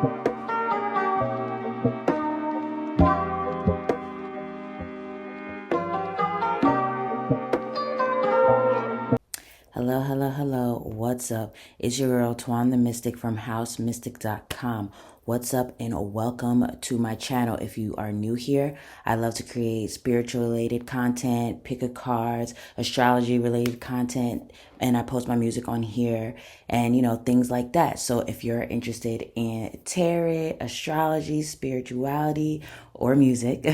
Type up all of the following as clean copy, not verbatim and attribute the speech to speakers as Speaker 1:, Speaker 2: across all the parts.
Speaker 1: Hello, hello, hello. What's up? It's your girl, Twan the Mystic from housemystic.com. What's up and welcome to my channel. If you are new here, I love to create spiritual related content, pick a cards, astrology related content, and I post my music on here and things like that. So if you're interested in tarot, astrology, spirituality, or music,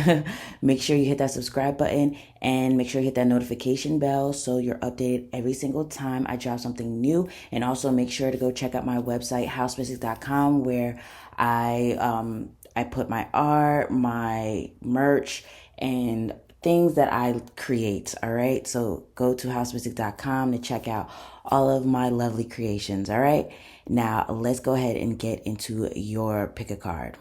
Speaker 1: make sure you hit that subscribe button and make sure you hit that notification bell so you're updated every single time I drop something new. And also make sure to go check out my website, housemystic.com, where I put my art, my merch, and things that I create. All right. So go to housemystic.com to check out all of my lovely creations. All right. Now let's go ahead and get into your pick a card.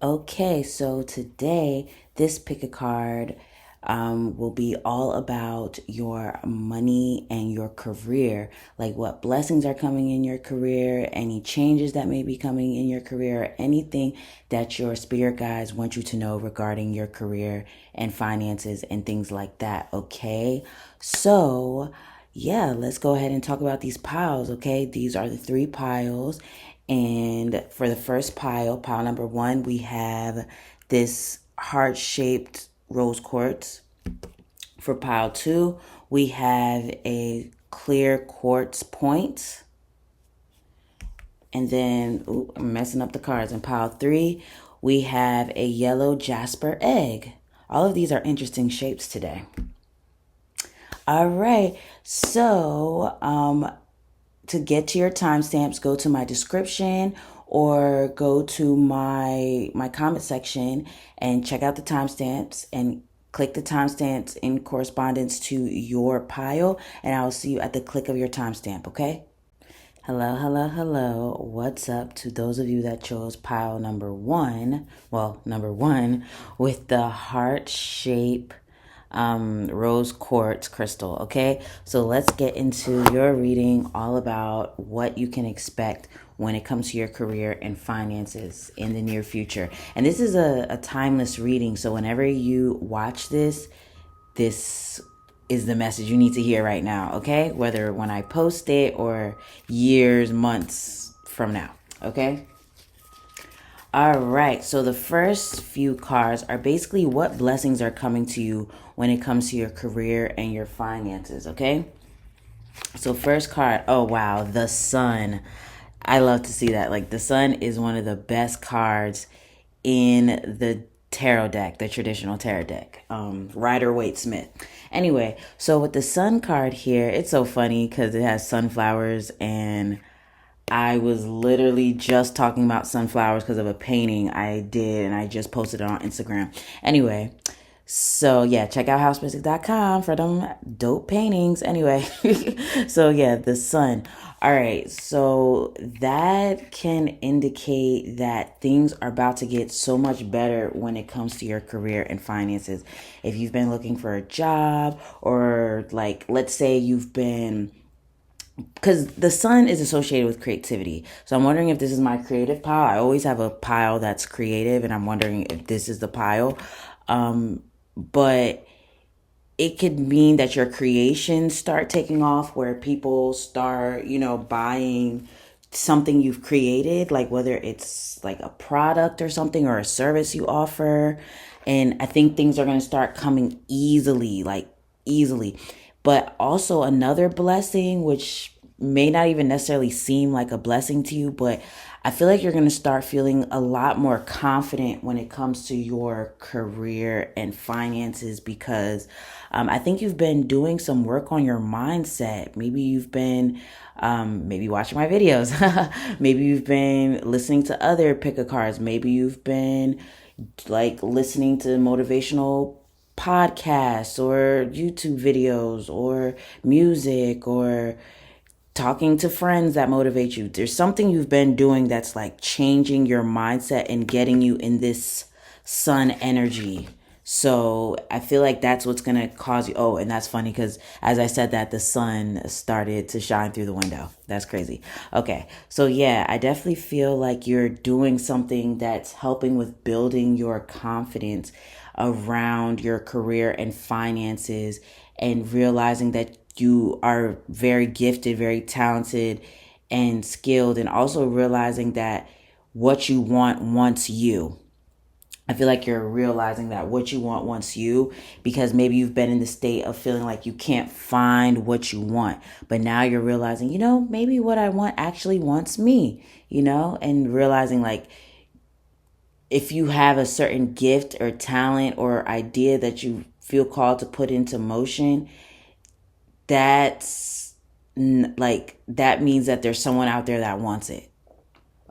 Speaker 1: Okay. So today, this pick a card will be all about your money and your career, like what blessings are coming in your career, any changes that may be coming in your career, or anything that your spirit guides want you to know regarding your career and finances and things like that. Okay, so yeah, let's go ahead and talk about these piles. Okay, these are the 3 piles, and for the first pile number 1, we have this heart-shaped rose quartz. For pile 2, we have a clear quartz point. And then, I'm messing up the cards. In pile 3, we have a yellow Jasper egg. All of these are interesting shapes today. All right, so to get to your timestamps, go to my description or go to my comment section and check out the timestamps and click the timestamps in correspondence to your pile, and I will see you at the click of your timestamp, okay? Hello, hello, hello. What's up to those of you that chose pile number 1? Well, number 1 with the heart shape rose quartz crystal. Okay, so let's get into your reading all about what you can expect when it comes to your career and finances in the near future. And this is a timeless reading, so whenever you watch this is the message you need to hear right now. Okay, whether when I post it or years, months from now. Okay. All right, so the first few cards are basically what blessings are coming to you when it comes to your career and your finances, okay? So first card, oh wow, the Sun. I love to see that. Like, the Sun is one of the best cards in the tarot deck, the traditional tarot deck, Rider-Waite-Smith. Anyway, so with the Sun card here, it's so funny because it has sunflowers, and I was literally just talking about sunflowers because of a painting I did, and I just posted it on Instagram. Anyway, so yeah, check out housemystic.com for them dope paintings. Anyway, so yeah, the Sun. All right, so that can indicate that things are about to get so much better when it comes to your career and finances. If you've been looking for a job, or like, let's say you've been, because the Sun is associated with creativity. So I'm wondering if this is my creative pile. I always have a pile that's creative, and I'm wondering if this is the pile. But it could mean that your creations start taking off, where people start, buying something you've created, like whether it's like a product or something, or a service you offer. And I think things are going to start coming easily. But also another blessing, which may not even necessarily seem like a blessing to you, but I feel like you're going to start feeling a lot more confident when it comes to your career and finances, because I think you've been doing some work on your mindset. Maybe you've been maybe watching my videos. Maybe you've been listening to other pick-a cards. Maybe you've been like listening to motivational podcasts or YouTube videos or music, or talking to friends that motivate you. There's something you've been doing that's like changing your mindset and getting you in this Sun energy. So I feel like that's what's going to cause you. Oh, and that's funny because as I said that, the sun started to shine through the window. That's crazy. Okay. So yeah, I definitely feel like you're doing something that's helping with building your confidence around your career and finances, and realizing that you are very gifted, very talented, and skilled, and also realizing that what you want wants you. I feel like you're realizing that what you want wants you, because maybe you've been in the state of feeling like you can't find what you want. But now you're realizing, maybe what I want actually wants me, and realizing like if you have a certain gift or talent or idea that you feel called to put into motion, that's that means that there's someone out there that wants it.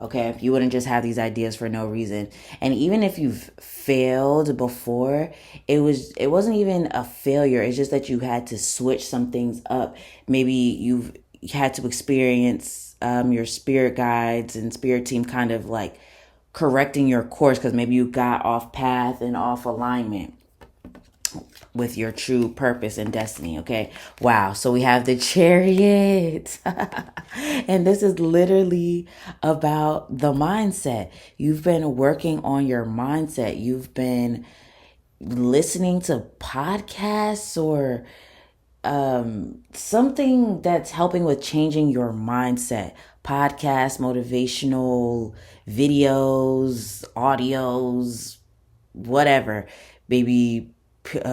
Speaker 1: Okay, you wouldn't just have these ideas for no reason. And even if you've failed before, it wasn't even a failure. It's just that you had to switch some things up. Maybe you've had to experience your spirit guides and spirit team kind of like correcting your course, because maybe you got off path and off alignment with your true purpose and destiny. Okay. Wow. So we have the Chariot. And this is literally about the mindset. You've been working on your mindset. You've been listening to podcasts or something that's helping with changing your mindset. Podcasts, motivational videos, audios, whatever. Maybe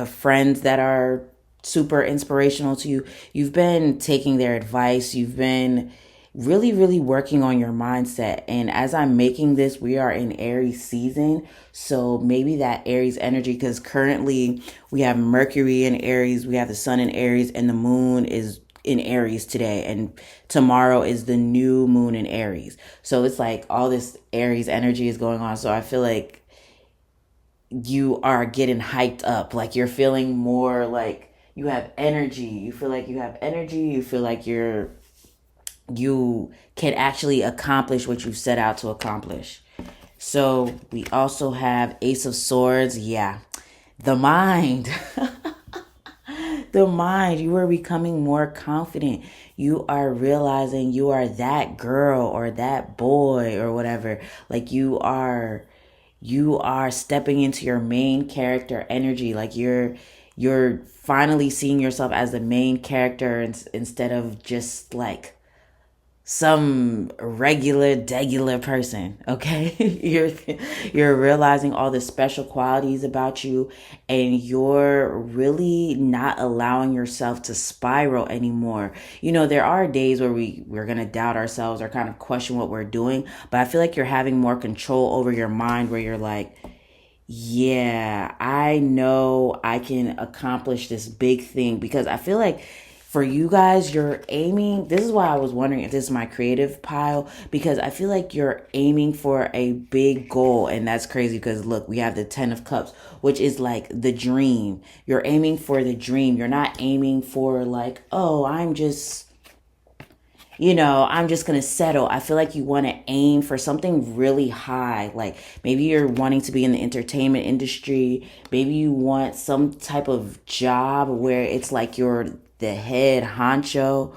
Speaker 1: friends that are super inspirational to you. You've been taking their advice. You've been really, really working on your mindset. And as I'm making this, we are in Aries season. So maybe that Aries energy, because currently we have Mercury in Aries, we have the sun in Aries, and the moon is in Aries today. And tomorrow is the new moon in Aries. So it's like all this Aries energy is going on. So I feel like you are getting hyped up. Like you're feeling more like you have energy. You feel like you have energy. You feel like you can actually accomplish what you've set out to accomplish. So we also have Ace of Swords. Yeah. The mind. The mind. You are becoming more confident. You are realizing you are that girl or that boy or whatever. Like you are stepping into your main character energy. Like you're finally seeing yourself as the main character instead of just like some regular person. Okay. You're realizing all the special qualities about you, and you're really not allowing yourself to spiral anymore. There are days where we're gonna doubt ourselves or kind of question what we're doing, but I feel like you're having more control over your mind, where you're like, yeah, I know I can accomplish this big thing. Because I feel like for you guys, you're aiming. This is why I was wondering if this is my creative pile, because I feel like you're aiming for a big goal. And that's crazy because look, we have the 10 of Cups, which is like the dream. You're aiming for the dream. You're not aiming for like, oh, I'm just going to settle. I feel like you want to aim for something really high. Like maybe you're wanting to be in the entertainment industry. Maybe you want some type of job where it's like you're the head honcho,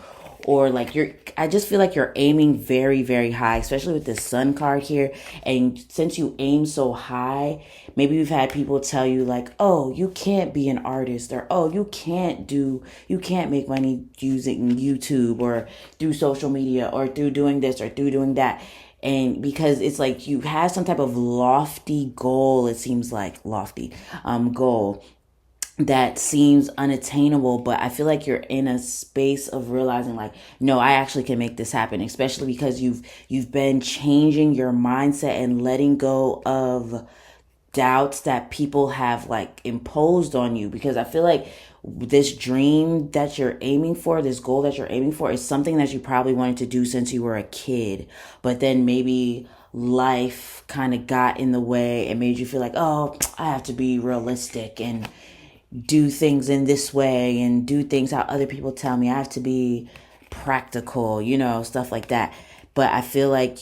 Speaker 1: or like I just feel like you're aiming very, very high, especially with the sun card here. And since you aim so high, maybe you've had people tell you like, oh, you can't be an artist, or oh, you can't make money using YouTube or through social media or through doing this or through doing that. And because it's like you have some type of lofty goal, it seems like lofty goal that seems unattainable, but I feel like you're in a space of realizing like, no, I actually can make this happen, especially because you've been changing your mindset and letting go of doubts that people have like imposed on you. Because I feel like this dream that you're aiming for, this goal that you're aiming for, is something that you probably wanted to do since you were a kid, but then maybe life kind of got in the way and made you feel like, oh, I have to be realistic and do things in this way and do things how other people tell me. I have to be practical, stuff like that. But I feel like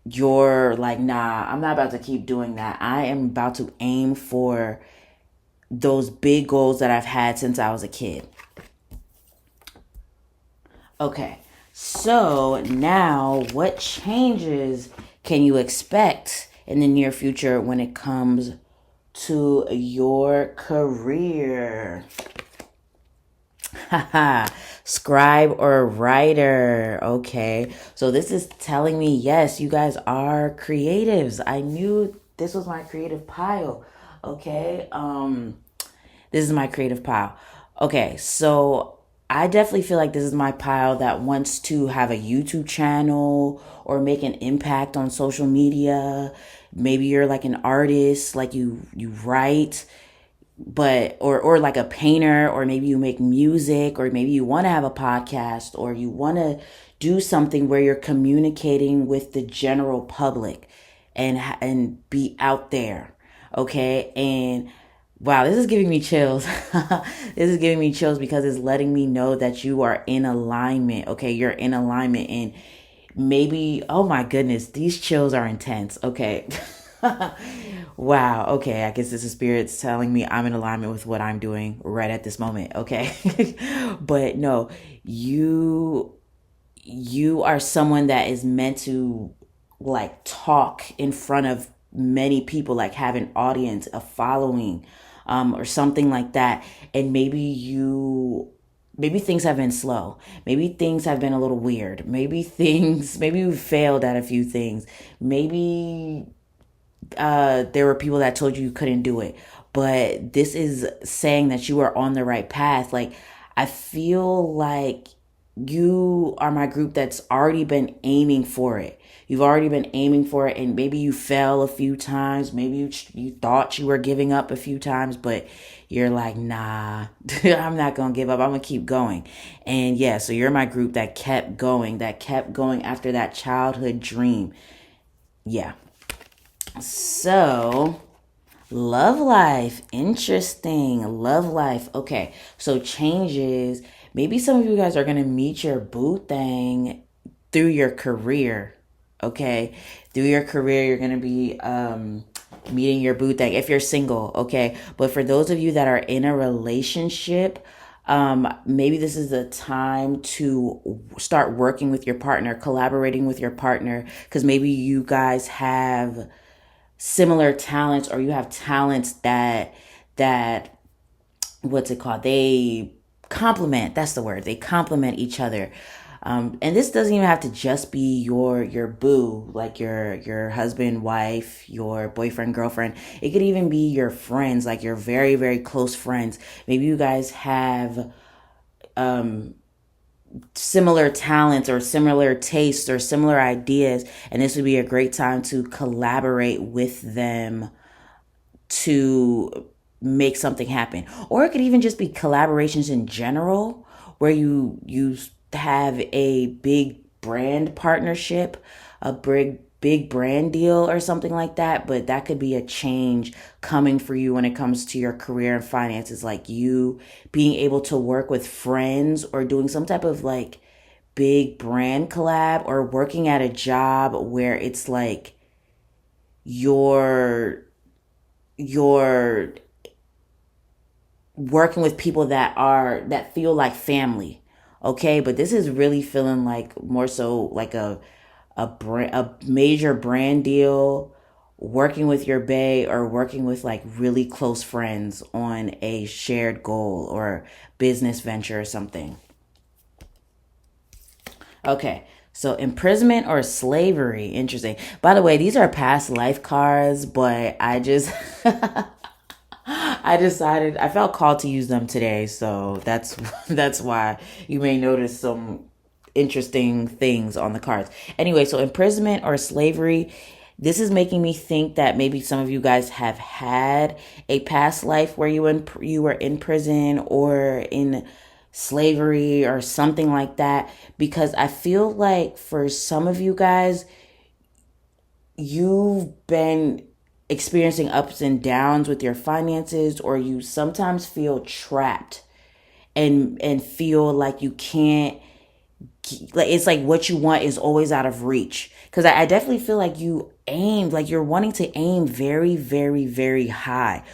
Speaker 1: you're like, nah, I'm not about to keep doing that. I am about to aim for those big goals that I've had since I was a kid. Okay, so now what changes can you expect in the near future when it comes to your career? Haha, scribe or writer. Okay, so this is telling me, yes, you guys are creatives. I knew this was my creative pile. Okay, this is my creative pile. Okay, so I definitely feel like this is my pile that wants to have a YouTube channel or make an impact on social media. Maybe you're like an artist, like you write, but or like a painter, or maybe you make music, or maybe you want to have a podcast, or you want to do something where you're communicating with the general public and be out there. Okay, and wow, this is giving me chills. This is giving me chills because it's letting me know that you are in alignment. Okay, you're in alignment, and maybe, oh my goodness, these chills are intense. Okay. Wow. Okay. I guess this is spirits telling me I'm in alignment with what I'm doing right at this moment. Okay. But no, you are someone that is meant to like talk in front of many people, like have an audience, a following, or something like that. And maybe things have been slow. Maybe things have been a little weird. Maybe you failed at a few things. Maybe there were people that told you couldn't do it. But this is saying that you are on the right path. Like, I feel like you are my group that's already been aiming for it. You've already been aiming for it, and maybe you fell a few times. Maybe you thought you were giving up a few times, but you're like, nah, I'm not going to give up. I'm going to keep going. And yeah, so you're my group that kept going after that childhood dream. Yeah. So, love life. Interesting. Love life. Okay. So, changes. Maybe some of you guys are going to meet your boo thing through your career. Okay. Through your career, you're going to be meeting your boo thing if you're single. Okay. But for those of you that are in a relationship, maybe this is the time to start working with your partner, collaborating with your partner, because maybe you guys have similar talents, or you have talents that what's it called, they complement, that's the word, they complement each other. And this doesn't even have to just be your boo, like your husband, wife, your boyfriend, girlfriend. It could even be your friends, like your very, very close friends. Maybe you guys have similar talents or similar tastes or similar ideas, and this would be a great time to collaborate with them to make something happen. Or it could even just be collaborations in general, where you have a big brand partnership, a big brand deal or something like that. But that could be a change coming for you when it comes to your career and finances, like you being able to work with friends, or doing some type of like big brand collab, or working at a job where it's like you're working with people that feel like family. Okay, but this is really feeling like more so like a major brand deal, working with your bae, or working with like really close friends on a shared goal or business venture or something. Okay, so imprisonment or slavery. Interesting. By the way, these are past life cards, but I just I decided I felt called to use them today, so that's why you may notice some interesting things on the cards. Anyway, so imprisonment or slavery. This is making me think that maybe some of you guys have had a past life where you were in prison or in slavery or something like that, because I feel like for some of you guys, you've been experiencing ups and downs with your finances, or you sometimes feel trapped and feel like you can't, like it's like what you want is always out of reach. Because I definitely feel like you're wanting to aim very, very, very high.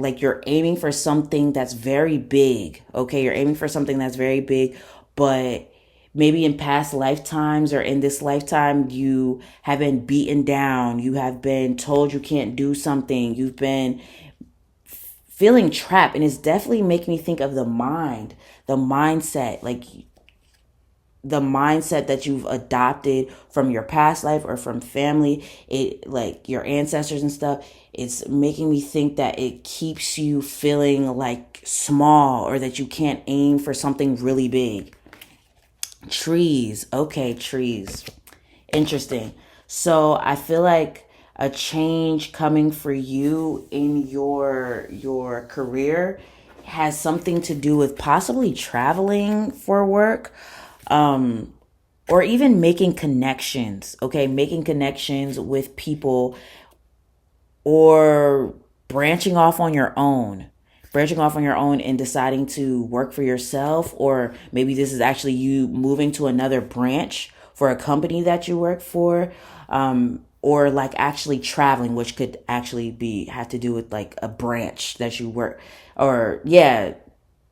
Speaker 1: like you're aiming for something that's very big. Okay, you're aiming for something that's very big, but maybe in past lifetimes or in this lifetime, you have been beaten down. You have been told you can't do something. You've been feeling trapped. And it's definitely making me think of the mind, the mindset, like the mindset that you've adopted from your past life or from family, it like your ancestors and stuff. It's making me think that it keeps you feeling like small or that you can't aim for something really big. Trees. Okay, trees. Interesting. So I feel like a change coming for you in your career has something to do with possibly traveling for work, or even making connections. Okay, making connections with people, or branching off on your own. Branching off on your own and deciding to work for yourself, or maybe this is actually you moving to another branch for a company that you work for, or like actually traveling, which could actually be have to do with like a branch that you work, or yeah,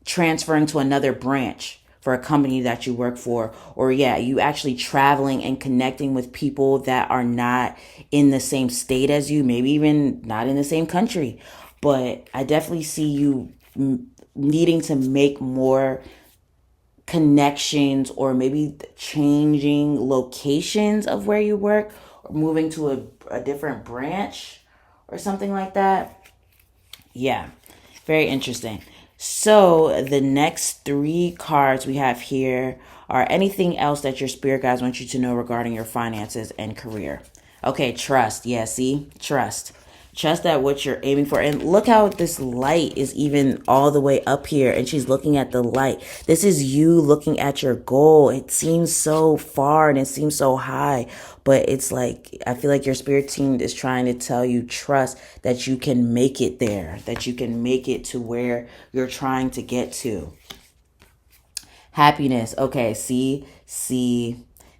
Speaker 1: transferring to another branch for a company that you work for, or yeah, you actually traveling and connecting with people that are not in the same state as you, maybe even not in the same country. But I definitely see you needing to make more connections, or maybe changing locations of where you work, or moving to a different branch or something like that. Yeah, very interesting. So the next three cards we have here are anything else that your spirit guides want you to know regarding your finances and career. Okay, trust. Yeah, see? Trust. Trust that what you're aiming for. And look how this light is even all the way up here, and she's looking at the light. This is you looking at your goal. It seems so far and it seems so high, but it's like, I feel like your spirit team is trying to tell you, trust that you can make it there, that you can make it to where you're trying to get to. Happiness. Okay, see,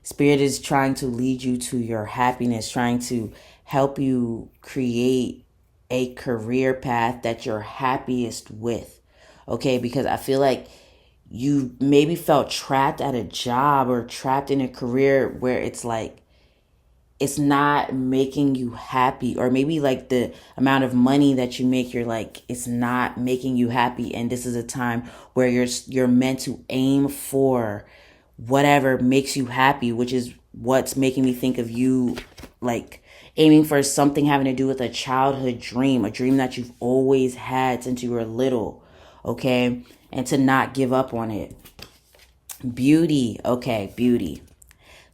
Speaker 1: spirit is trying to lead you to your happiness, trying to help you create a career path that you're happiest with. Okay, because I feel like you maybe felt trapped at a job or trapped in a career where it's like it's not making you happy, or maybe like the amount of money that you make, you're like it's not making you happy, and this is a time where you're meant to aim for whatever makes you happy, which is what's making me think of you like aiming for something having to do with a childhood dream, a dream that you've always had since you were little. Okay, and to not give up on it. Beauty. Okay, beauty.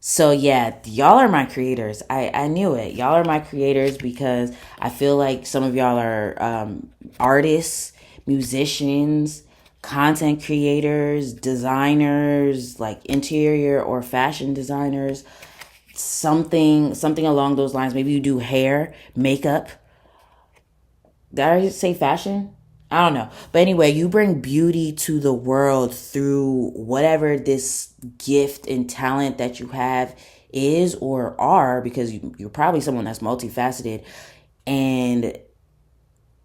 Speaker 1: So yeah, y'all are my creators. I knew it. Y'all are my creators because I feel like some of y'all are artists, musicians, content creators, designers, like interior or fashion designers, something along those lines. Maybe you do hair, makeup. Did I say fashion? I don't know. But anyway, you bring beauty to the world through whatever this gift and talent that you have is or are, because you're probably someone that's multifaceted. And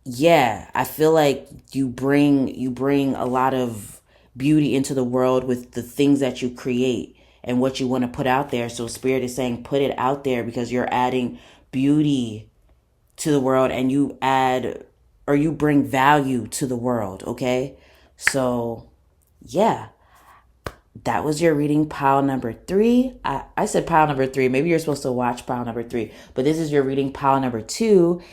Speaker 1: yeah, I feel like you bring a lot of beauty into the world with the things that you create and what you want to put out there. So spirit is saying put it out there because you're adding beauty to the world, and you add or you bring value to the world. Okay, so yeah, that was your reading pile number three. I said pile number three. Maybe you're supposed to watch pile number three, but this is your reading pile number two.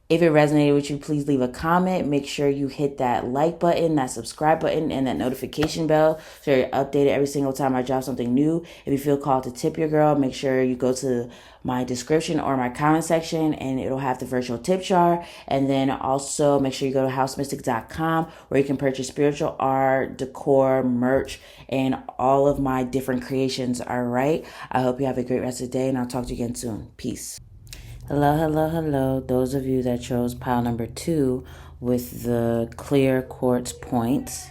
Speaker 1: If it resonated with you, please leave a comment. Make sure you hit that like button, that subscribe button, and that notification bell so you're updated every single time I drop something new. If you feel called to tip your girl, make sure you go to my description or my comment section, and it'll have the virtual tip jar. And then also make sure you go to housemystic.com where you can purchase spiritual art, decor, merch, and all of my different creations. All right. I hope you have a great rest of the day, and I'll talk to you again soon. Peace. Hello, hello, hello. Those of you that chose pile number two with the clear quartz points.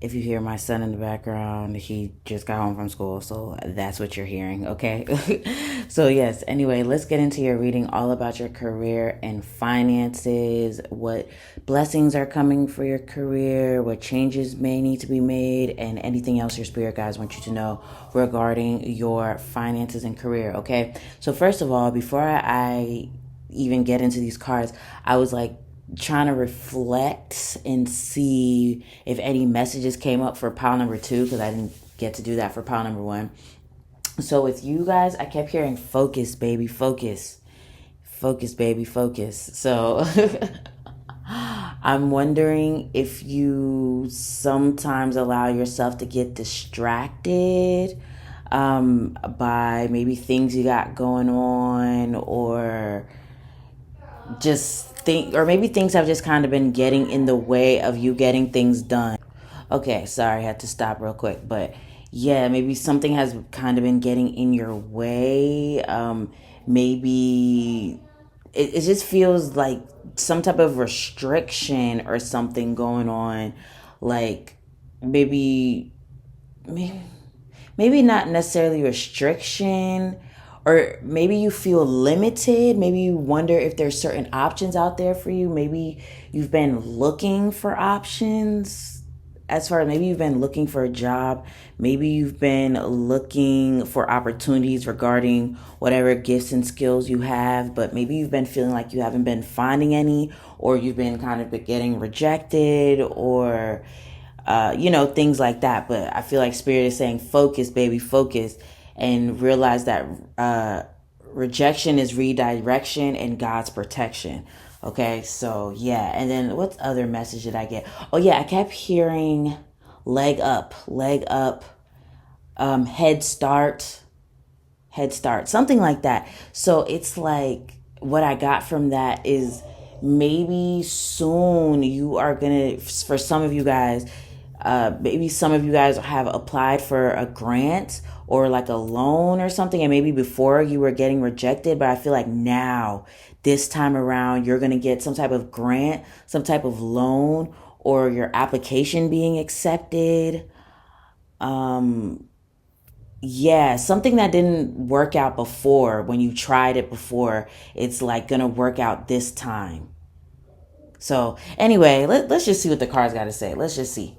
Speaker 1: If you hear my son in the background, he just got home from school, so that's what you're hearing, okay? So, yes, anyway, let's get into your reading all about your career and finances, what blessings are coming for your career, what changes may need to be made, and anything else your spirit guides want you to know regarding your finances and career, okay? So, first of all, before I even get into these cards, I was like, trying to reflect and see if any messages came up for pile number 2 because I didn't get to do that for pile number 1. So with you guys, I kept hearing focus, baby, focus. Focus, baby, focus. So I'm wondering if you sometimes allow yourself to get distracted by maybe things you got going on, or just think, or maybe things have just kind of been getting in the way of you getting things done. Okay, sorry, I had to stop real quick, but yeah, maybe something has kind of been getting in your way. Maybe it just feels like some type of restriction or something going on, like maybe maybe maybe not necessarily restriction, or maybe you feel limited. Maybe you wonder if there's certain options out there for you. Maybe you've been looking for options, as far as maybe you've been looking for a job. Maybe you've been looking for opportunities regarding whatever gifts and skills you have, but maybe you've been feeling like you haven't been finding any, or you've been kind of getting rejected, or things like that. But I feel like Spirit is saying, focus, baby, focus, and realize that rejection is redirection and God's protection. Okay, so yeah. And then what other message did I get? Oh, yeah, I kept hearing leg up, head start, something like that. So it's like what I got from that is maybe soon you are gonna, for some of you guys, maybe some of you guys have applied for a grant or like a loan or something, and maybe before you were getting rejected, but I feel like now, this time around, you're going to get some type of grant, some type of loan, or your application being accepted. Yeah, something that didn't work out before, when you tried it before, it's like going to work out this time. So anyway, let's just see what the cards got to say. Let's just see.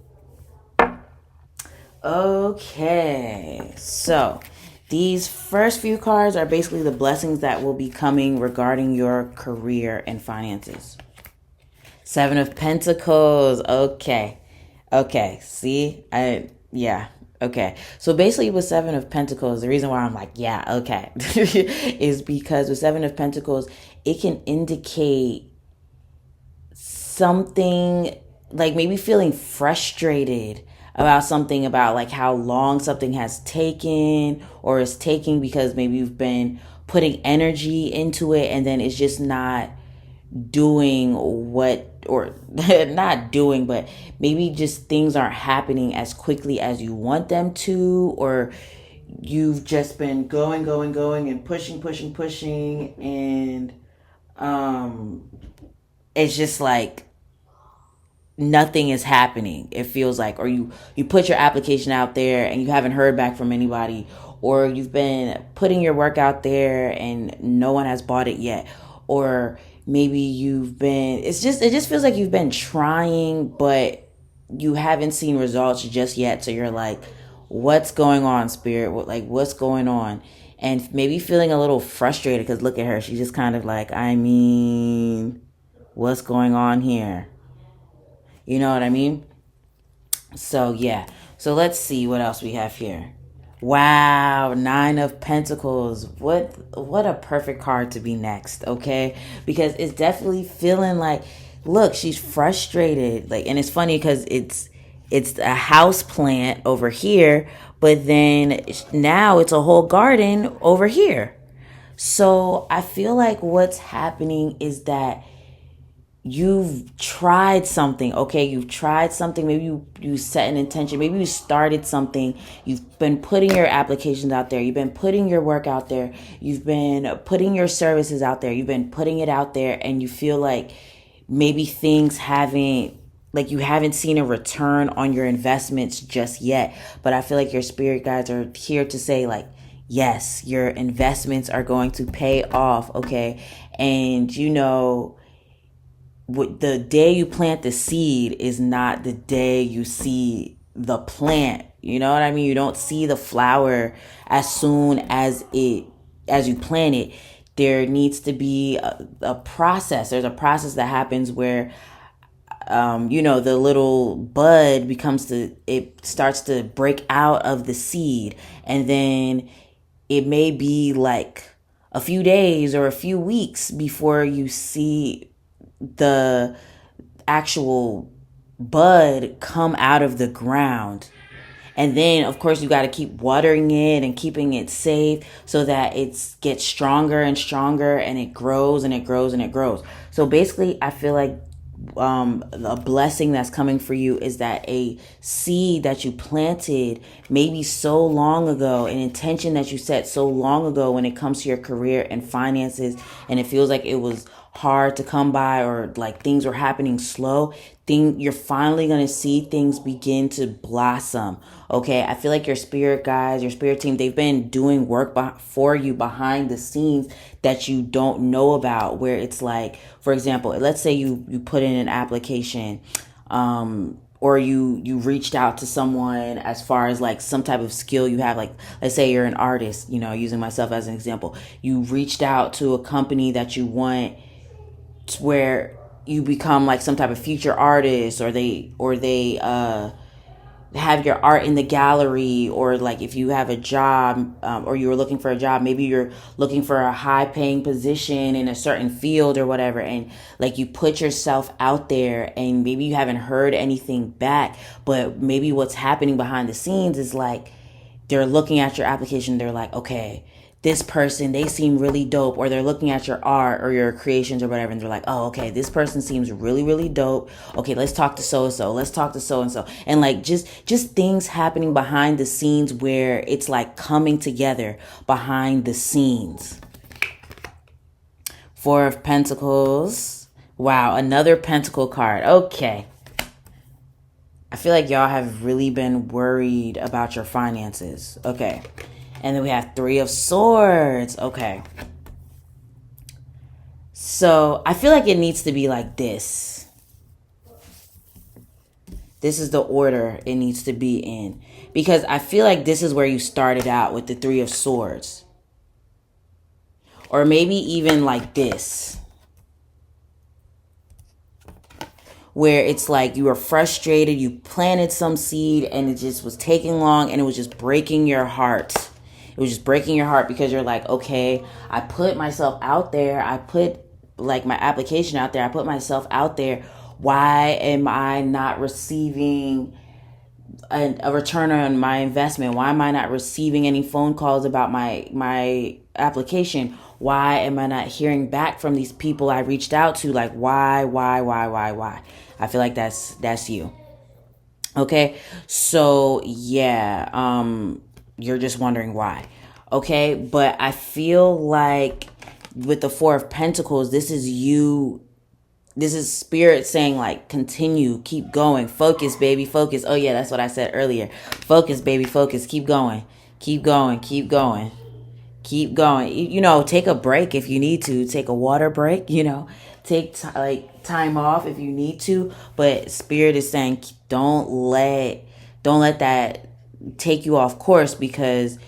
Speaker 1: Okay, so these first few cards are basically the blessings that will be coming regarding your career and finances. 7 of Pentacles. Okay. See, okay. So basically, with 7 of Pentacles, the reason why I'm like, yeah, okay, is because with 7 of Pentacles, it can indicate something like maybe feeling frustrated about something, about like how long something has taken or is taking, because maybe you've been putting energy into it and then it's just not doing what, or not doing, but maybe just things aren't happening as quickly as you want them to, or you've just been going and pushing, and it's just like nothing is happening, it feels like. Or you put your application out there and you haven't heard back from anybody, or you've been putting your work out there and no one has bought it yet, or maybe it just feels like you've been trying but you haven't seen results just yet. So you're like, what's going on, Spirit? What's going on? And maybe feeling a little frustrated, because look at her, she's just kind of like, what's going on here? You know what I mean? So yeah. So let's see what else we have here. Wow, 9 of Pentacles. What a perfect card to be next, okay? Because it's definitely feeling like, look, she's frustrated. Like, and it's funny because it's a house plant over here, but then now it's a whole garden over here. So I feel like what's happening is that you've tried something. Okay, you've tried something. Maybe you set an intention. Maybe you started something. You've been putting your applications out there. You've been putting your work out there. You've been putting your services out there. You've been putting it out there, and you feel like maybe things haven't like you haven't seen a return on your investments just yet. But I feel like your spirit guides are here to say, like, yes, your investments are going to pay off, okay? And the day you plant the seed is not the day you see the plant. You know what I mean? You don't see the flower as soon as you plant it. There needs to be a process. There's a process that happens where the little bud it starts to break out of the seed, and then it may be like a few days or a few weeks before you see the actual bud come out of the ground. And then, of course, you got to keep watering it and keeping it safe so that it gets stronger and stronger, and it grows and it grows and it grows. So basically, I feel like a blessing that's coming for you is that a seed that you planted maybe so long ago, an intention that you set so long ago when it comes to your career and finances, and it feels like it was hard to come by, or like things were happening slow, you're finally going to see things begin to blossom. Okay, I feel like your spirit guides, your spirit team, they've been doing work for you behind the scenes that you don't know about, where it's like, for example, let's say you put in an application, or you reached out to someone as far as like some type of skill you have. Like, let's say you're an artist, using myself as an example. You reached out to a company that you want, where you become like some type of future artist, or they have your art in the gallery, or like if you have a job, or you were looking for a job, maybe you're looking for a high paying position in a certain field or whatever, and like you put yourself out there, and maybe you haven't heard anything back, but maybe what's happening behind the scenes is like they're looking at your application, they're like, okay, this person, they seem really dope. Or they're looking at your art or your creations or whatever, and they're like, oh, okay, this person seems really, really dope. Okay, let's talk to so-and-so. Let's talk to so-and-so. And like just things happening behind the scenes where it's like coming together behind the scenes. Four of Pentacles. Wow, another Pentacle card. Okay. I feel like y'all have really been worried about your finances. Okay. And then we have Three of Swords. Okay. So I feel like it needs to be like this. This is the order it needs to be in. Because I feel like this is where you started out with the Three of Swords. Or maybe even like this, where it's like you were frustrated, you planted some seed, and it just was taking long, and it was just breaking your heart. It was just breaking your heart because you're like, okay, I put myself out there. I put like my application out there. I put myself out there. Why am I not receiving a return on my investment? Why am I not receiving any phone calls about my application? Why am I not hearing back from these people I reached out to? Like, why? I feel like that's you. Okay, so yeah, you're just wondering why. Okay, but I feel like with the Four of Pentacles, this is you. This is spirit saying like, continue, keep going, focus, baby, focus. Oh yeah, that's what I said earlier. Focus, baby, focus. Keep going, keep going, keep going, keep going. Take a break if you need to. Take a water break. Take time off if you need to. But spirit is saying, don't let that take you off course, because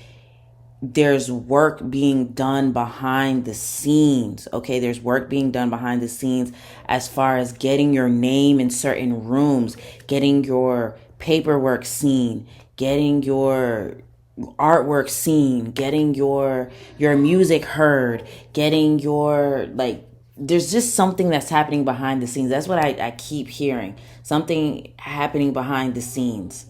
Speaker 1: there's work being done behind the scenes. Okay, there's work being done behind the scenes as far as getting your name in certain rooms, getting your paperwork seen, getting your artwork seen, getting your music heard, getting your there's just something that's happening behind the scenes. That's what I keep hearing. Something happening behind the scenes.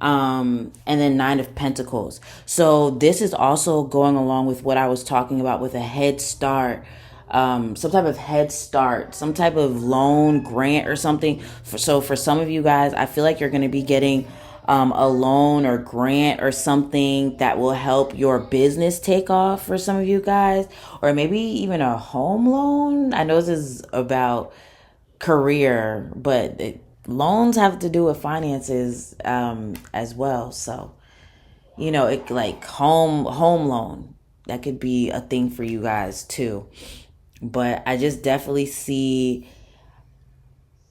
Speaker 1: And then Nine of Pentacles. So this is also going along with what I was talking about with a head start, some type of head start, some type of loan, grant, or something. So for some of you guys, I feel like you're going to be getting a loan or grant or something that will help your business take off for some of you guys, or maybe even a home loan. I know this is about career, but loans have to do with finances as well. So, it like home loan, that could be a thing for you guys too. But I just definitely see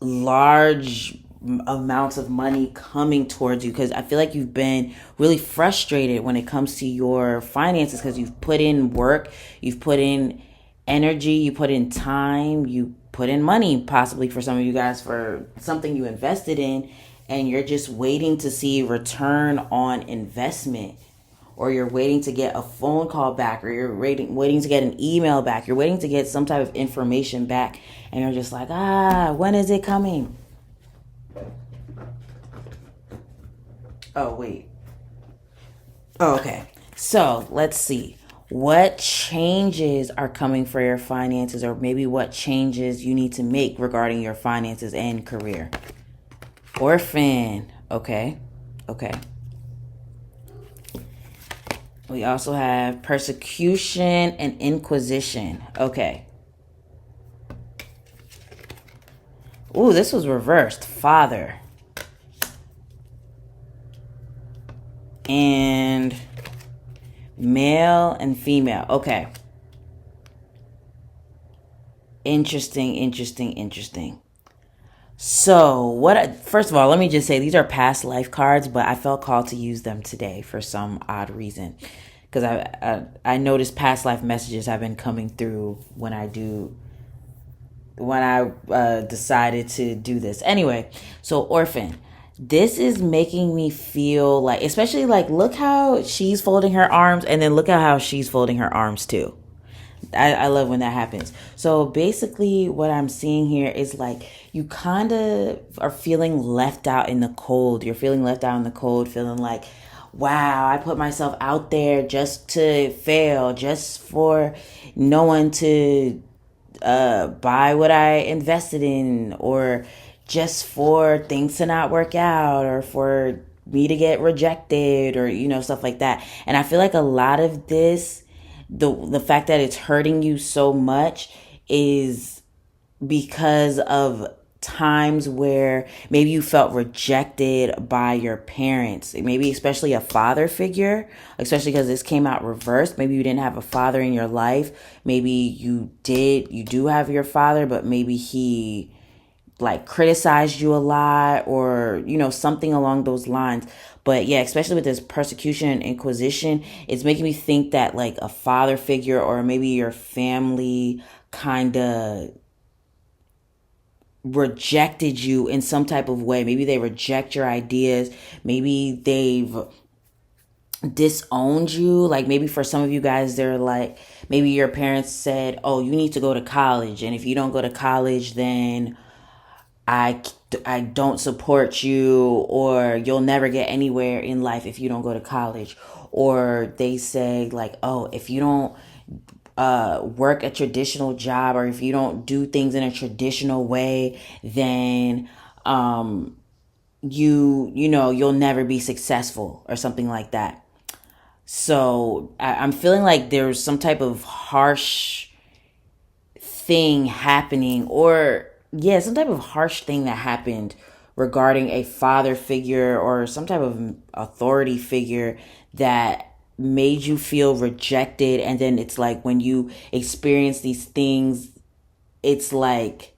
Speaker 1: large amounts of money coming towards you, because I feel like you've been really frustrated when it comes to your finances, because you've put in work, you've put in energy, you put in time, you put in money, possibly for some of you guys, for something you invested in, and you're just waiting to see return on investment, or you're waiting to get a phone call back, or you're waiting to get an email back, you're waiting to get some type of information back, and you're just like, when is it coming? Oh, wait. Oh, okay. So let's see. What changes are coming for your finances, or maybe what changes you need to make regarding your finances and career? Orphan. Okay. Okay. We also have persecution and inquisition. Okay. Ooh, this was reversed. Father. And male and female. Okay. Interesting. So, first of all, let me just say these are past life cards, but I felt called to use them today for some odd reason. Because I noticed past life messages have been coming through when I decided to do this. Anyway, so orphan. This is making me feel like, especially like, look how she's folding her arms, and then look at how she's folding her arms too. I love when that happens. So basically what I'm seeing here is like, you kind of are feeling left out in the cold. You're feeling left out in the cold, feeling like, wow, I put myself out there just to fail, just for no one to buy what I invested in, or just for things to not work out, or for me to get rejected, or stuff like that. And I feel like a lot of this, the fact that it's hurting you so much, is because of times where maybe you felt rejected by your parents, maybe especially a father figure, especially because this came out reversed. Maybe you didn't have a father in your life. Maybe you do have your father, but maybe he like criticized you a lot, or something along those lines. But yeah, especially with this persecution and inquisition, it's making me think that like a father figure, or maybe your family, kind of rejected you in some type of way. Maybe they reject your ideas, maybe they've disowned you. Like, maybe for some of you guys, they're like, maybe your parents said, oh, you need to go to college, and if you don't go to college, then I don't support you, or you'll never get anywhere in life if you don't go to college. Or they say like, oh, if you don't work a traditional job, or if you don't do things in a traditional way, then you'll never be successful, or something like that. So I'm feeling like there's some type of harsh thing happening, or yeah, some type of harsh thing that happened regarding a father figure, or some type of authority figure, that made you feel rejected. And then it's like, when you experience these things, it's like,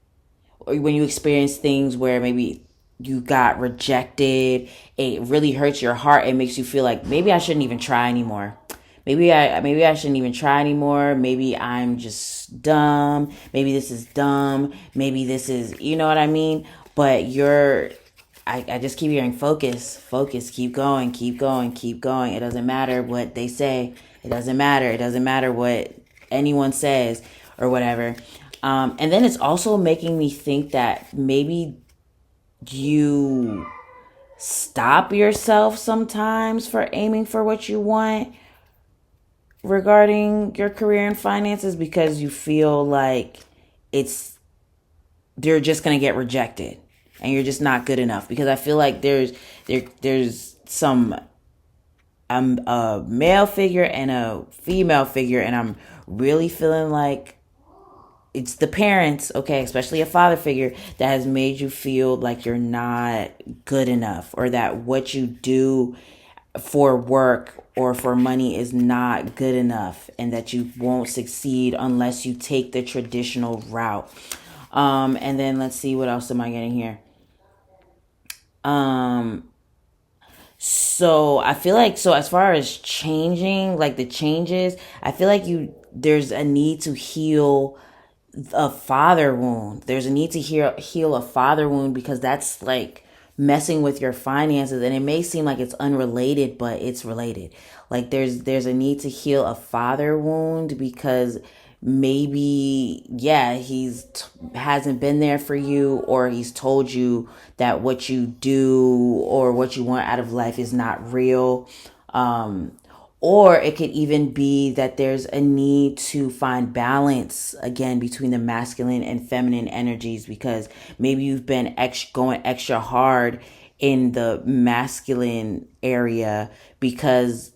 Speaker 1: or when you experience things where maybe you got rejected, it really hurts your heart. It makes you feel like, maybe I shouldn't even try anymore. Maybe I shouldn't even try anymore. Maybe I'm just dumb. Maybe this is dumb. Maybe this is, you know what I mean? But I just keep hearing focus, keep going, keep going, keep going. It doesn't matter what they say. It doesn't matter. It doesn't matter what anyone says, or whatever. And then it's also making me think that maybe you stop yourself sometimes for aiming for what you want regarding your career and finances, because you feel like they're just going to get rejected, and you're just not good enough. Because I feel like there's some a male figure and a female figure, and I'm really feeling like it's the parents, okay, especially a father figure that has made you feel like you're not good enough, or that what you do for work or for money is not good enough, and that you won't succeed unless you take the traditional route. And then let's see, what else am I getting here? So I feel like, so as far as changing, like the changes, I feel like there's a need to heal a father wound. There's a need to heal a father wound, because that's like messing with your finances, and it may seem like it's unrelated, but it's related. Like there's a need to heal a father wound, because maybe, yeah, hasn't been there for you, or he's told you that what you do or what you want out of life is not real. Or it could even be that there's a need to find balance again between the masculine and feminine energies, because maybe you've been going extra hard in the masculine area, because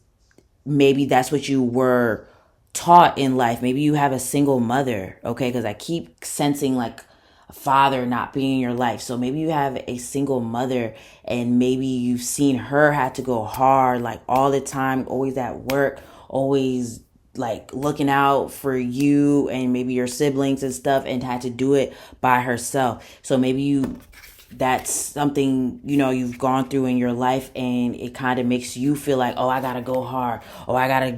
Speaker 1: maybe that's what you were taught in life. Maybe you have a single mother, okay? Because I keep sensing like a father not being in your life. So maybe you have a single mother, and maybe you've seen her have to go hard like all the time, always at work, always like looking out for you and maybe your siblings and stuff, and had to do it by herself. So maybe that's something, you've gone through in your life, and it kind of makes you feel like, oh, I gotta go hard, oh, I gotta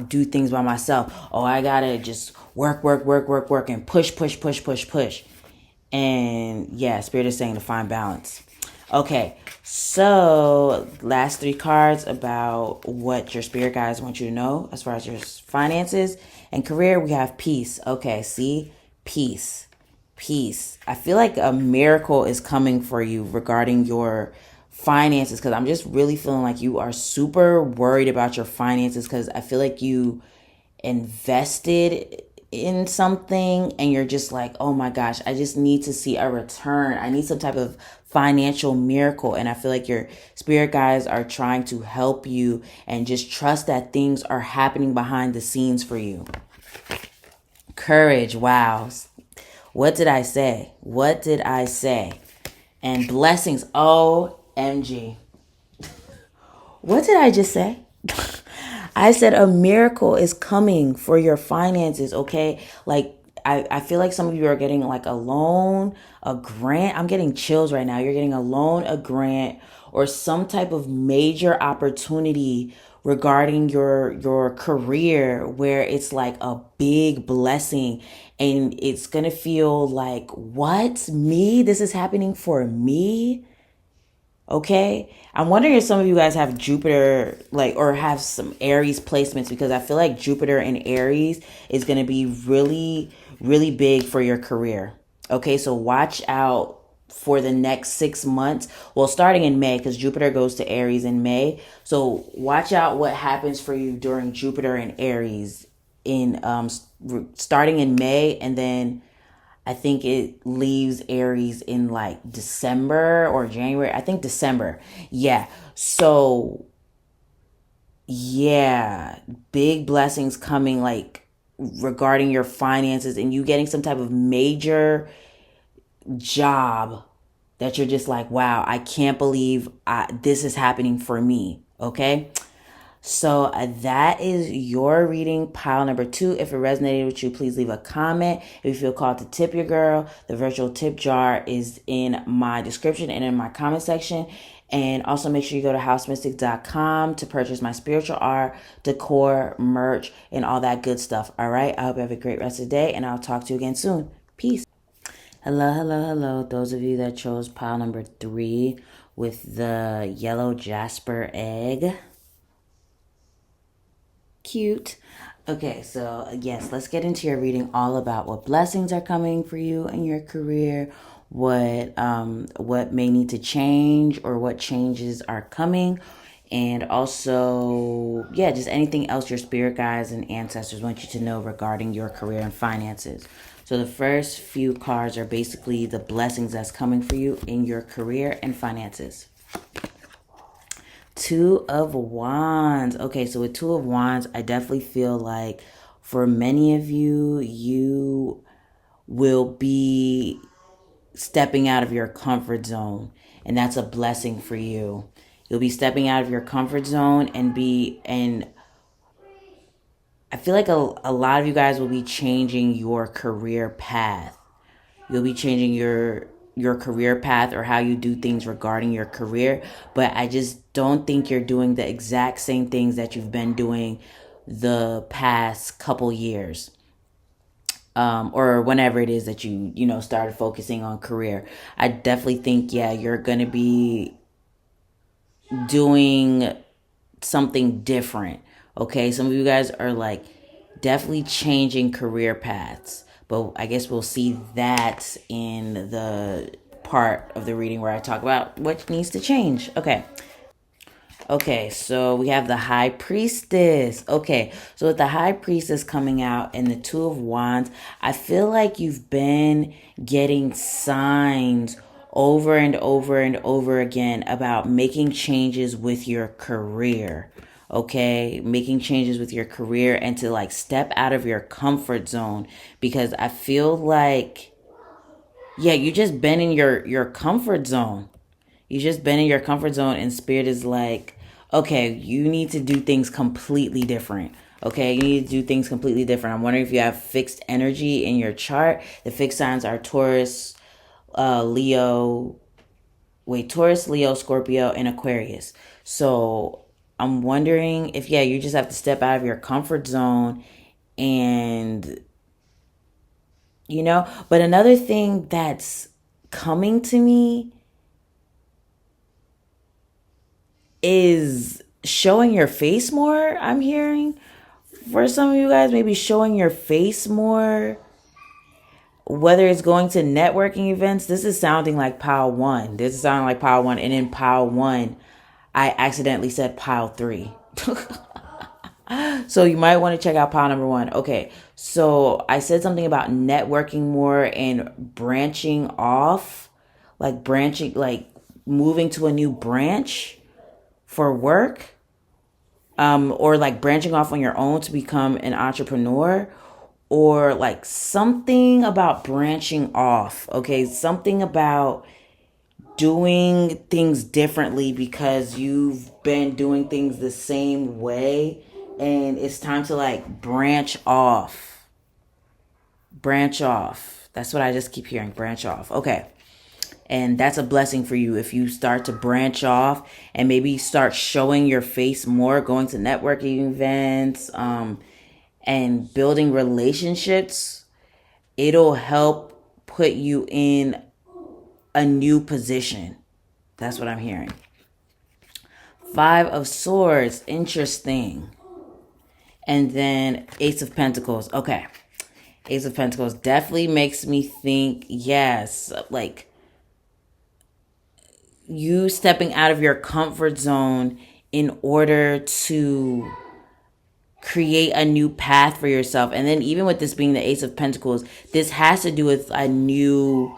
Speaker 1: do things by myself, oh, I gotta just work and push. And yeah, Spirit is saying to find balance. Okay, so last three cards about what your spirit guides want you to know as far as your finances and career. We have peace. Okay, see, peace. I feel like a miracle is coming for you regarding your finances, because I'm just really feeling like you are super worried about your finances, because I feel like you invested in something and you're just like, oh my gosh, I just need to see a return. I need some type of financial miracle. And I feel like your spirit guides are trying to help you, and just trust that things are happening behind the scenes for you. Courage. Wow. What did I say? And blessings. OMG. What did I just say? I said a miracle is coming for your finances, okay? Like, I feel like some of you are getting like a loan, a grant. I'm getting chills right now. You're getting a loan, a grant, or some type of major opportunity regarding your career, where it's like a big blessing, and it's going to feel like, what? Me? This is happening for me? Okay. I'm wondering if some of you guys have Jupiter, like, or have some Aries placements, because I feel like Jupiter in Aries is going to be really, really big for your career. Okay. So watch out for the next 6 months. Well, starting in May, because Jupiter goes to Aries in May. So watch out what happens for you during Jupiter and Aries in starting in May, and then I think it leaves Aries in like December or January. I think December. Yeah. So, yeah, big blessings coming, like regarding your finances, and you getting some type of major job that you're just like, wow, I can't believe this is happening for me. Okay. So that is your reading, pile number 2. If it resonated with you, please leave a comment. If you feel called to tip your girl, the virtual tip jar is in my description and in my comment section. And also make sure you go to housemystic.com to purchase my spiritual art, decor, merch, and all that good stuff. All right. I hope you have a great rest of the day, and I'll talk to you again soon. Peace. Hello. Those of you that chose pile number 3 with the yellow Jasper egg. Cute. Okay, so yes, let's get into your reading, all about what blessings are coming for you in your career, what may need to change, or what changes are coming, and also, yeah, just anything else your spirit guides and ancestors want you to know regarding your career and finances. So the first few cards are basically the blessings that's coming for you in your career and finances. 2 of Wands. Okay, so with 2 of Wands, I definitely feel like for many of you, you will be stepping out of your comfort zone, and that's a blessing for you. You'll be stepping out of your comfort zone and I feel like a lot of you guys will be changing your career path. You'll be changing your career path or how you do things regarding your career, but I just don't think you're doing the exact same things that you've been doing the past couple years. Or whenever it is that you started focusing on career. I definitely think, yeah, you're gonna be doing something different. Okay, some of you guys are like definitely changing career paths, but I guess we'll see that in the part of the reading where I talk about what needs to change. Okay, so we have the High Priestess. Okay, so with the High Priestess coming out and the Two of Wands, I feel like you've been getting signs over and over and over again about making changes with your career. Okay, making changes with your career and to like step out of your comfort zone, because I feel like, yeah, you just been in your comfort zone. You just been in your comfort zone, and spirit is like, okay, you need to do things completely different. Okay, you need to do things completely different. I'm wondering if you have fixed energy in your chart. The fixed signs are Taurus, Leo, Taurus, Leo, Scorpio, and Aquarius. So I'm wondering if, yeah, you just have to step out of your comfort zone and, but another thing that's coming to me is showing your face more. I'm hearing for some of you guys, maybe showing your face more, whether it's going to networking events. This is sounding like pile one. This is sounding like pile one. And in pile one, I accidentally said pile three. So you might want to check out pile number one. Okay. So I said something about networking more and branching off, like moving to a new branch for work, or like branching off on your own to become an entrepreneur, or like something about branching off. Okay, something about doing things differently because you've been doing things the same way and it's time to like branch off. Branch off. That's what I just keep hearing. Branch off. Okay. And that's a blessing for you if you start to branch off and maybe start showing your face more, going to networking events, and building relationships. It'll help put you in a new position. That's what I'm hearing. Five of Swords. Interesting. And then Ace of Pentacles. Okay. Ace of Pentacles definitely makes me think, yes, like you stepping out of your comfort zone in order to create a new path for yourself. And then even with this being the Ace of Pentacles, this has to do with a new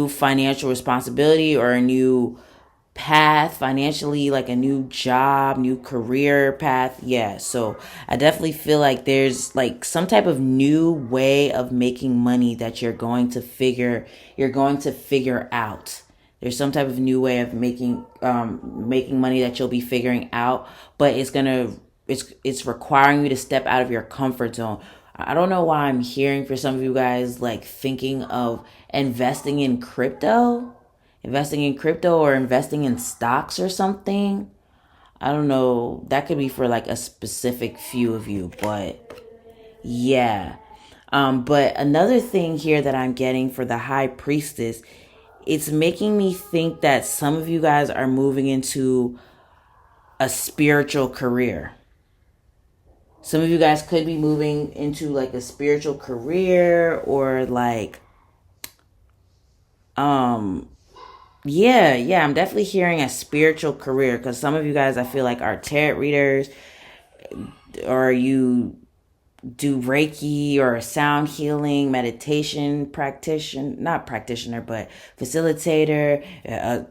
Speaker 1: financial responsibility or a new path financially, like a new job, new career path. Yeah, so I definitely feel like there's like some type of new way of making money that you're going to figure out. There's some type of new way of making money that you'll be figuring out, but it's requiring you to step out of your comfort zone. I don't know why I'm hearing for some of you guys like thinking of investing in crypto or investing in stocks or something. I don't know. That could be for like a specific few of you, but yeah. But another thing here that I'm getting for the High Priestess, it's making me think that some of you guys are moving into a spiritual career. Some of you guys could be moving into like a spiritual career or like, yeah, I'm definitely hearing a spiritual career because some of you guys I feel like are tarot readers, or you do Reiki or sound healing, meditation not practitioner, but facilitator,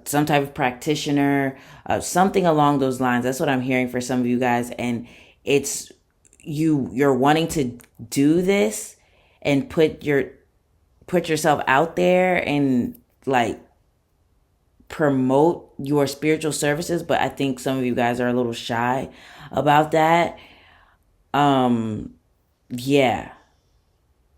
Speaker 1: some type of practitioner, something along those lines. That's what I'm hearing for some of you guys. And it's you're wanting to do this and put put yourself out there and like promote your spiritual services, but I think some of you guys are a little shy about that. Um yeah.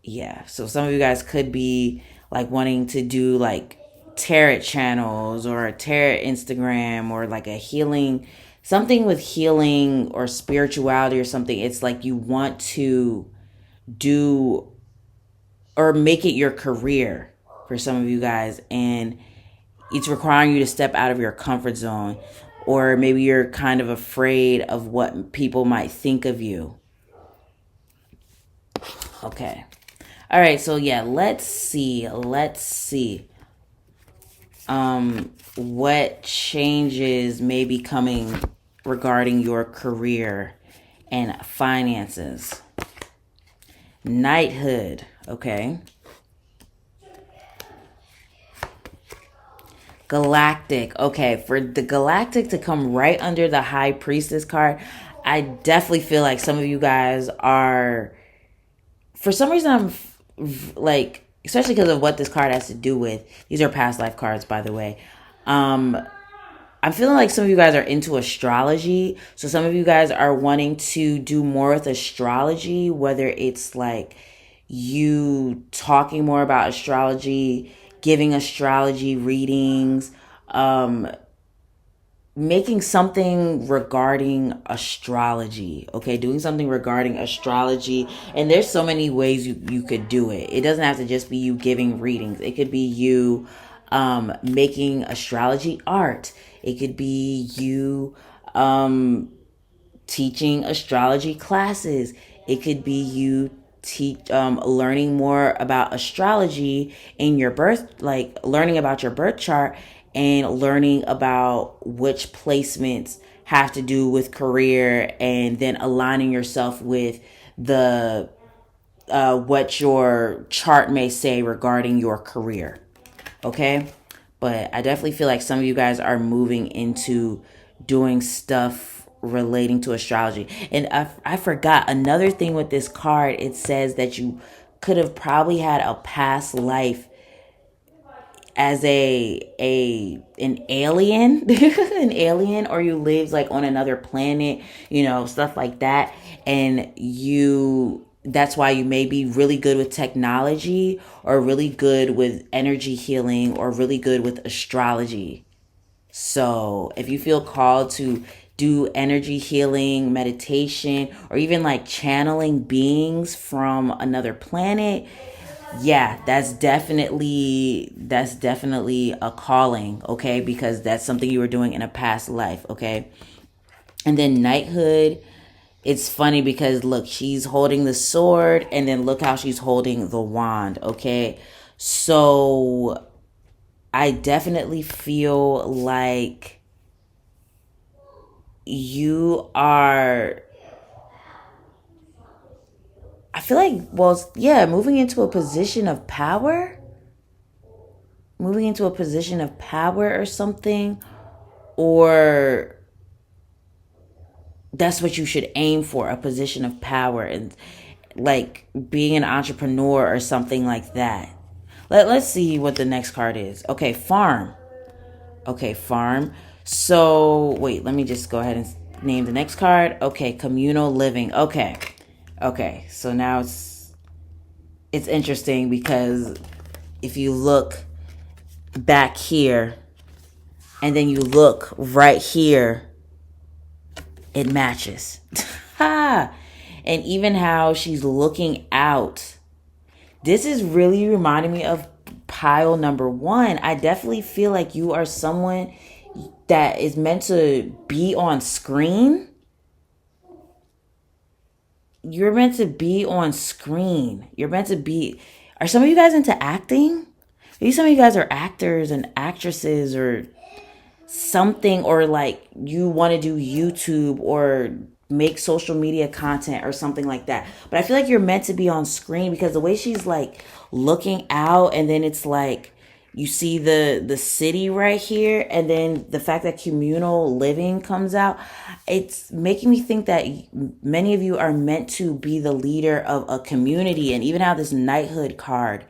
Speaker 1: Yeah. So some of you guys could be like wanting to do like tarot channels or a tarot Instagram or like a healing, something with healing or spirituality or something. It's like you want to do or make it your career for some of you guys, and it's requiring you to step out of your comfort zone, or maybe you're kind of afraid of what people might think of you. Okay. All right, so yeah, let's see. What changes may be coming regarding your career and finances. Knighthood, okay. Galactic. Okay, for the Galactic to come right under the High Priestess card, I definitely feel like some of you guys are, for some reason, like, especially because of what this card has to do with. These are past life cards, by the way. I'm feeling like some of you guys are into astrology. So some of you guys are wanting to do more with astrology, whether it's like you talking more about astrology, giving astrology readings, um, making something regarding astrology, okay, doing something regarding astrology. And there's so many ways you could do it. It doesn't have to just be you giving readings. It could be you making astrology art. It could be you teaching astrology classes. It could be you learning more about astrology in your birth, like learning about your birth chart and learning about which placements have to do with career, and then aligning yourself with the what your chart may say regarding your career. Okay, but I definitely feel like some of you guys are moving into doing stuff relating to astrology. And I forgot another thing with this card. It says that you could have probably had a past life as an alien an alien, or you lived like on another planet, stuff like that. And that's why you may be really good with technology, or really good with energy healing, or really good with astrology. So if you feel called to do energy healing, meditation, or even like channeling beings from another planet, yeah, that's definitely a calling, okay? Because that's something you were doing in a past life, okay? And then knighthood, it's funny because look, she's holding the sword, and then look how she's holding the wand, okay? So I definitely feel like you are, I feel like, well, yeah, moving into a position of power or something, or that's what you should aim for, a position of power, and like being an entrepreneur or something like that. Let's see what the next card is. Okay, farm. Okay, farm. So wait, let me just go ahead and name the next card. Okay, communal living. Okay, so now it's interesting because if you look back here and then you look right here, it matches. And even how she's looking out. This is really reminding me of pile number one. I definitely feel like you are someone that is meant to be on screen. You're meant to be on screen. You're meant to be. Are some of you guys into acting? Maybe some of you guys are actors and actresses or something, or like you want to do YouTube or make social media content or something like that. But I feel like you're meant to be on screen because the way she's like looking out, and then it's like you see the city right here, and then the fact that communal living comes out, it's making me think that many of you are meant to be the leader of a community. And even how this knighthood card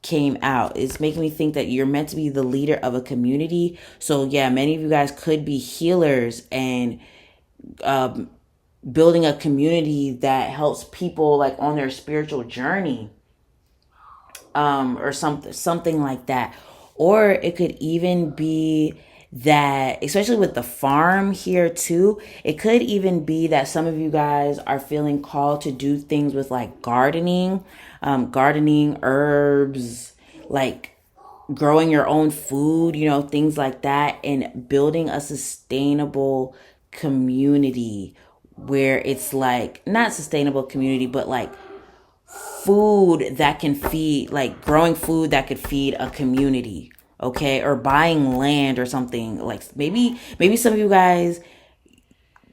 Speaker 1: came out. It's making me think that you're meant to be the leader of a community. So yeah, many of you guys could be healers and building a community that helps people like on their spiritual journey, or something like that. Or it could even be that, especially with the farm here too, it could even be that some of you guys are feeling called to do things with like gardening, gardening, herbs, like growing your own food, things like that, and building a sustainable community where it's like not sustainable community, but like food that can feed, like growing food that could feed a community, okay? Or buying land or something. Like maybe some of you guys,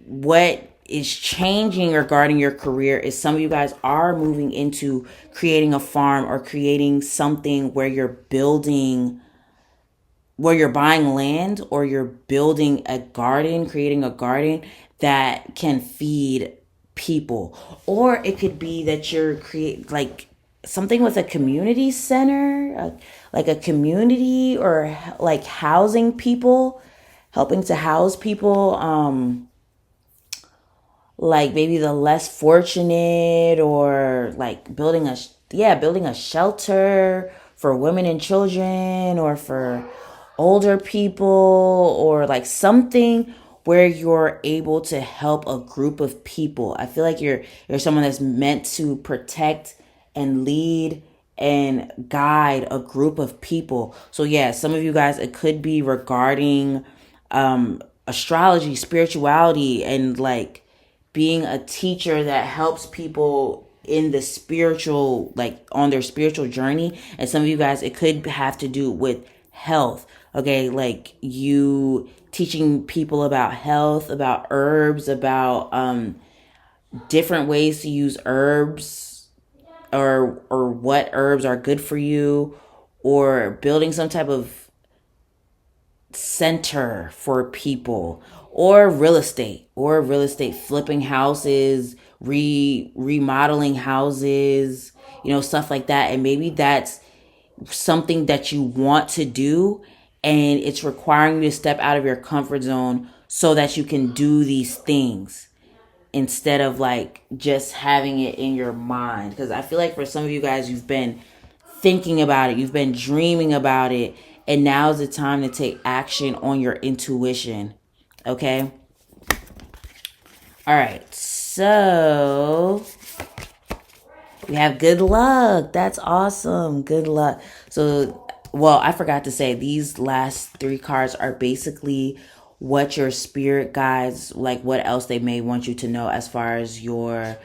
Speaker 1: what is changing regarding your career is some of you guys are moving into creating a farm or creating something where you're buying land or you're building a garden, creating a garden that can feed people. Or it could be that you're create like something with a community center, like a community, or like housing people, helping to house people, like maybe the less fortunate, or like building a shelter for women and children, or for older people, or like something where you're able to help a group of people. I feel like you're someone that's meant to protect and lead and guide a group of people. So yeah, some of you guys, it could be regarding astrology, spirituality, and like being a teacher that helps people in the spiritual, like on their spiritual journey. And some of you guys, it could have to do with health. Okay, like you teaching people about health, about herbs, about different ways to use herbs, or what herbs are good for you, or building some type of center for people, or real estate, flipping houses, remodeling houses, stuff like that. And maybe that's something that you want to do, and it's requiring you to step out of your comfort zone so that you can do these things instead of like just having it in your mind. Because I feel like for some of you guys, you've been thinking about it, you've been dreaming about it, and now's the time to take action on your intuition. Okay? All right. So we have good luck. That's awesome. Good luck. So, well, I forgot to say, these last three cards are basically what your spirit guides, like what else they may want you to know as far as your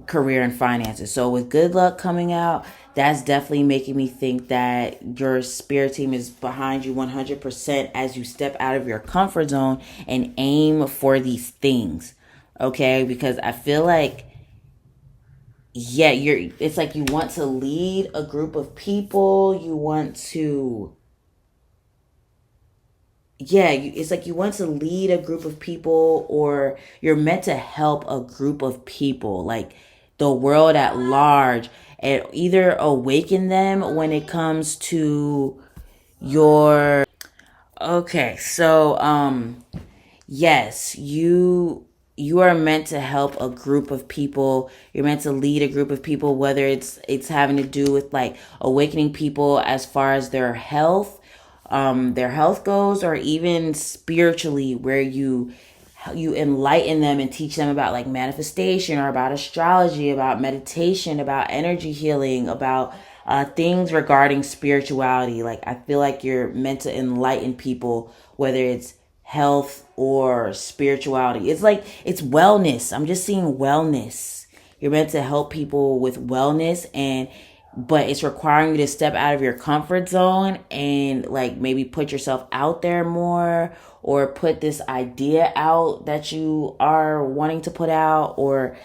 Speaker 1: career and finances. So with good luck coming out, that's definitely making me think that your spirit team is behind you 100% as you step out of your comfort zone and aim for these things. Okay? Because I feel like, yeah, it's like you want to lead a group of people. You want to, yeah, it's like you want to lead a group of people, or you're meant to help a group of people, like the world at large, and either awaken them when it comes to your, okay, so yes, you are meant to help a group of people. You're meant to lead a group of people, whether it's having to do with like awakening people as far as their health goes, or even spiritually, where you enlighten them and teach them about like manifestation, or about astrology, about meditation, about energy healing, about things regarding spirituality. Like I feel like you're meant to enlighten people, whether it's health or spirituality. It's like it's wellness. I'm just seeing wellness. You're meant to help people with wellness, and but it's requiring you to step out of your comfort zone and like maybe put yourself out there more, or put this idea out that you are wanting to put out, or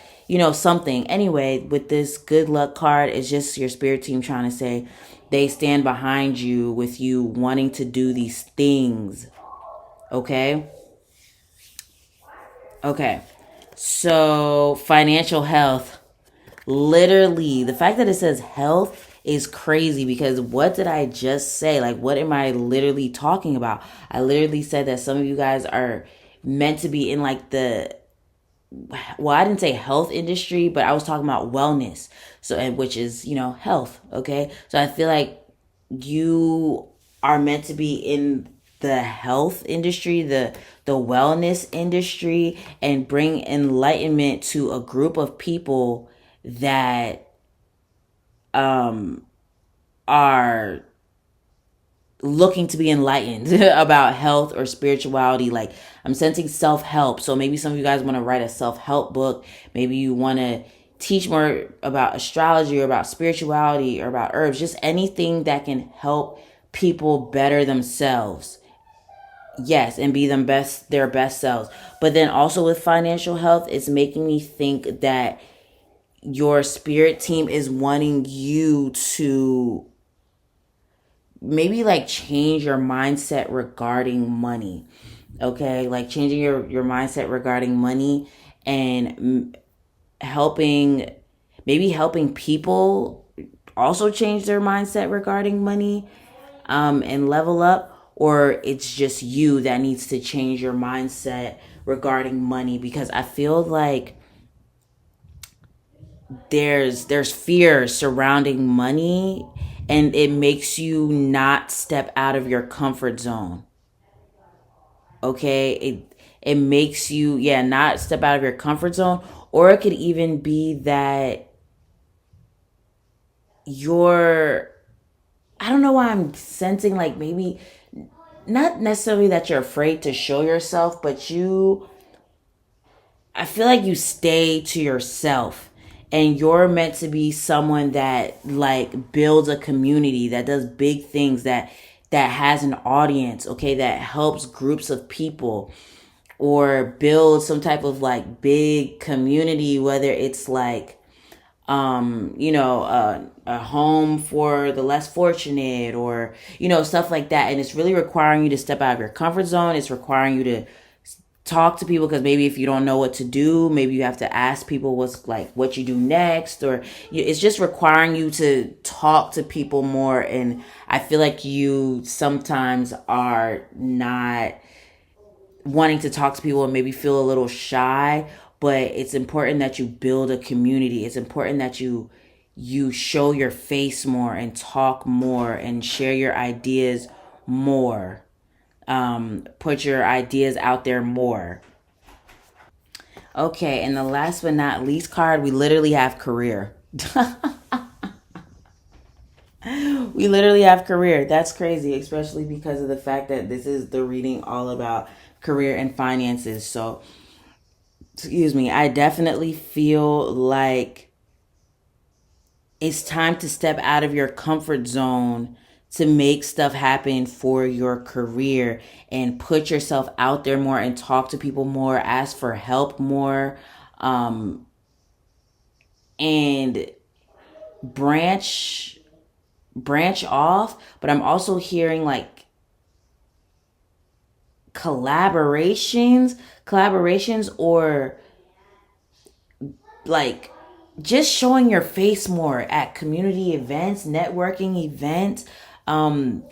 Speaker 1: something. Anyway, with this good luck card, it's just your spirit team trying to say they stand behind you with you wanting to do these things. Okay? Okay. So, financial health. Literally, the fact that it says health is crazy because what did I just say? Like, what am I literally talking about? I literally said that some of you guys are meant to be in like well, I didn't say health industry, but I was talking about wellness. So, and which is, health. Okay. So I feel like you are meant to be in the health industry, the wellness industry, and bring enlightenment to a group of people that are looking to be enlightened about health or spirituality. Like, I'm sensing self-help. So maybe some of you guys want to write a self-help book. Maybe you want to teach more about astrology or about spirituality or about herbs, just anything that can help people better themselves. Yes, and be their best selves. But then also with financial health, it's making me think that your spirit team is wanting you to maybe like change your mindset regarding money. Okay, like changing your mindset regarding money and helping helping people also change their mindset regarding money, and level up, or it's just you that needs to change your mindset regarding money, because I feel like there's fear surrounding money, and it makes you not step out of your comfort zone. Okay, it makes you, yeah, not step out of your comfort zone. Or it could even be that you're, I don't know why I'm sensing like maybe not necessarily that you're afraid to show yourself, but I feel like you stay to yourself, and you're meant to be someone that like builds a community, that does big things, that has an audience, okay, that helps groups of people, or builds some type of like big community, whether it's like a home for the less fortunate, or stuff like that. And it's really requiring you to step out of your comfort zone. It's requiring you to talk to people, because maybe if you don't know what to do, maybe you have to ask people what you do next, or it's just requiring you to talk to people more. And I feel like you sometimes are not wanting to talk to people and maybe feel a little shy, but it's important that you build a community. It's important that you show your face more and talk more and share your ideas more. Put your ideas out there more. Okay, and the last but not least card, we literally have career. We literally have career. That's crazy, especially because of the fact that this is the reading all about career and finances. So, excuse me, I definitely feel like it's time to step out of your comfort zone to make stuff happen for your career, and put yourself out there more and talk to people more, ask for help more, and branch branch off. But I'm also hearing like collaborations, or like just showing your face more at community events, networking events. I'm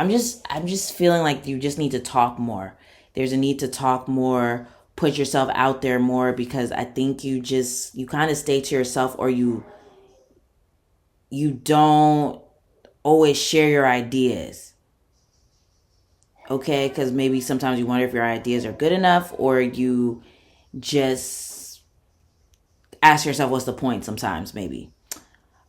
Speaker 1: just feeling like you just need to talk more. There's a need to talk more, put yourself out there more, because I think you kind of stay to yourself, or you don't always share your ideas. Okay, because maybe sometimes you wonder if your ideas are good enough, or you just ask yourself what's the point sometimes, maybe.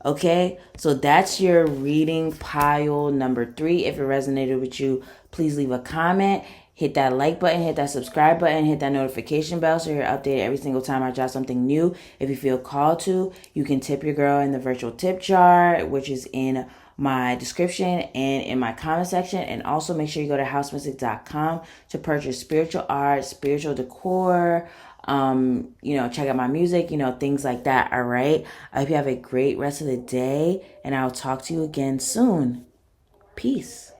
Speaker 1: Okay, so that's your reading pile number 3. If it resonated with you, please leave a comment, hit that like button, hit that subscribe button, hit that notification bell so you're updated every single time I drop something new. If you feel called to, you can tip your girl in the virtual tip jar, which is in my description and in my comment section. And also make sure you go to housemystic.com to purchase spiritual art, spiritual decor, check out my music, things like that. All right. I hope you have a great rest of the day, and I'll talk to you again soon. Peace.